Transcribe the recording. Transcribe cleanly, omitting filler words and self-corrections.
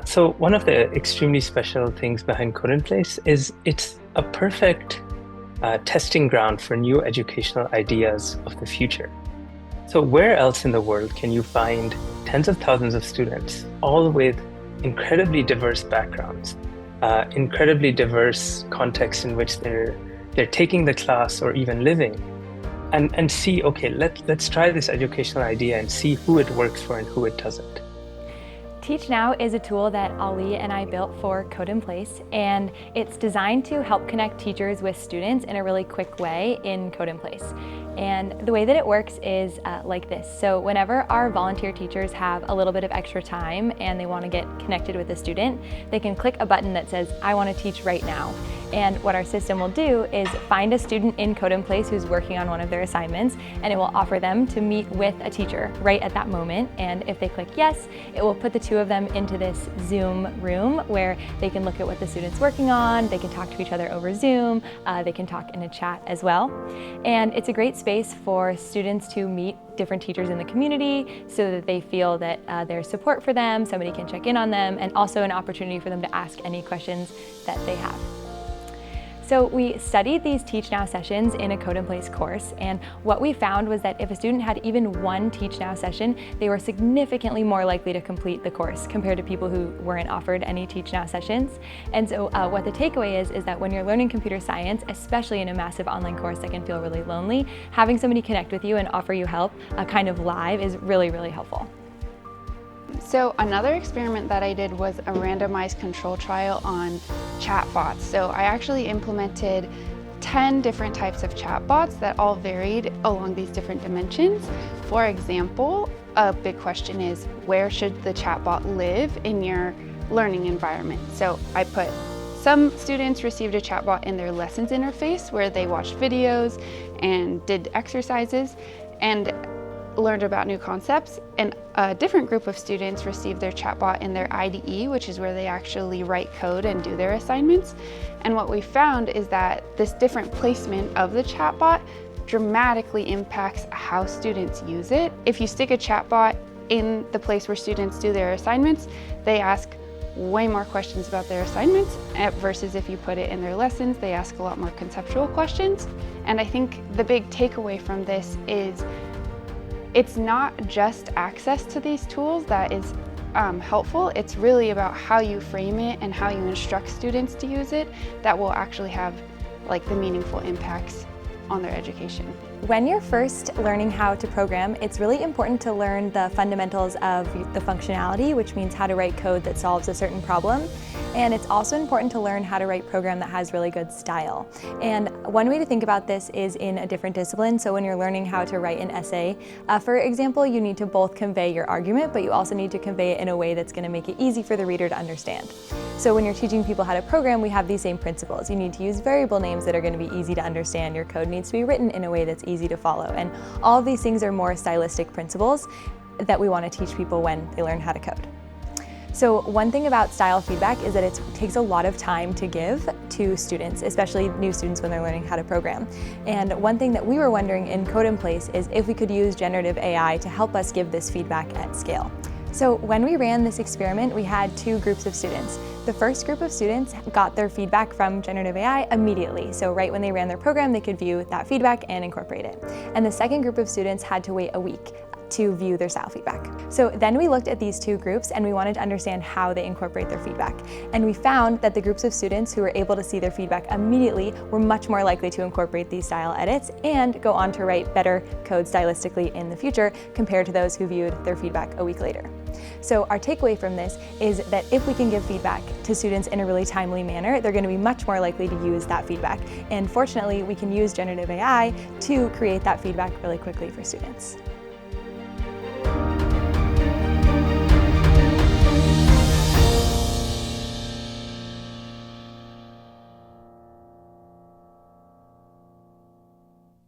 So one of the extremely special things behind Code in Place is it's a perfect testing ground for new educational ideas of the future. So where else in the world can you find tens of thousands of students, all with incredibly diverse backgrounds, incredibly diverse contexts in which they're taking the class or even living, and see, okay, let's try this educational idea and see who it works for and who it doesn't. Teach Now is a tool that Ali and I built for Code in Place, and it's designed to help connect teachers with students in a really quick way in Code in Place. And the way that it works is like this. So whenever our volunteer teachers have a little bit of extra time and they want to get connected with a student, they can click a button that says, I want to teach right now. And what our system will do is find a student in Code in Place who's working on one of their assignments, and it will offer them to meet with a teacher right at that moment. And if they click yes, it will put the two of them into this Zoom room where they can look at what the student's working on, they can talk to each other over Zoom, they can talk in a chat as well. And it's a great space for students to meet different teachers in the community so that they feel that there's support for them, somebody can check in on them, and also an opportunity for them to ask any questions that they have. So we studied these Teach Now sessions in a Code in Place course, and what we found was that if a student had even one Teach Now session, they were significantly more likely to complete the course compared to people who weren't offered any Teach Now sessions. And so what the takeaway is that when you're learning computer science, especially in a massive online course that can feel really lonely, having somebody connect with you and offer you help kind of live is really, really helpful. So another experiment that I did was a randomized control trial on chatbots. So I actually implemented 10 different types of chatbots that all varied along these different dimensions. For example, a big question is, where should the chatbot live in your learning environment? So I put some students received a chatbot in their lessons interface where they watched videos and did exercises and learned about new concepts, and a different group of students received their chatbot in their IDE, which is where they actually write code and do their assignments. And what we found is that this different placement of the chatbot dramatically impacts how students use it. If you stick a chatbot in the place where students do their assignments, they ask way more questions about their assignments versus if you put it in their lessons, they ask a lot more conceptual questions. And I think the big takeaway from this is it's not just access to these tools that is helpful, it's really about how you frame it and how you instruct students to use it that will actually have like the meaningful impacts on their education. When you're first learning how to program, it's really important to learn the fundamentals of the functionality, which means how to write code that solves a certain problem. And it's also important to learn how to write program that has really good style. And one way to think about this is in a different discipline. So when you're learning how to write an essay, for example, you need to both convey your argument, but you also need to convey it in a way that's going to make it easy for the reader to understand. So when you're teaching people how to program, we have these same principles. You need to use variable names that are going to be easy to understand. Your code needs to be written in a way that's easy to follow. And all of these things are more stylistic principles that we want to teach people when they learn how to code. So one thing about style feedback is that it takes a lot of time to give to students, especially new students when they're learning how to program. And one thing that we were wondering in Code in Place is if we could use generative AI to help us give this feedback at scale. So when we ran this experiment, we had two groups of students. The first group of students got their feedback from generative AI immediately. So right when they ran their program, they could view that feedback and incorporate it. And the second group of students had to wait a week to view their style feedback. So then we looked at these two groups and we wanted to understand how they incorporate their feedback. And we found that the groups of students who were able to see their feedback immediately were much more likely to incorporate these style edits and go on to write better code stylistically in the future compared to those who viewed their feedback a week later. So our takeaway from this is that if we can give feedback to students in a really timely manner, they're going to be much more likely to use that feedback. And fortunately, we can use generative AI to create that feedback really quickly for students.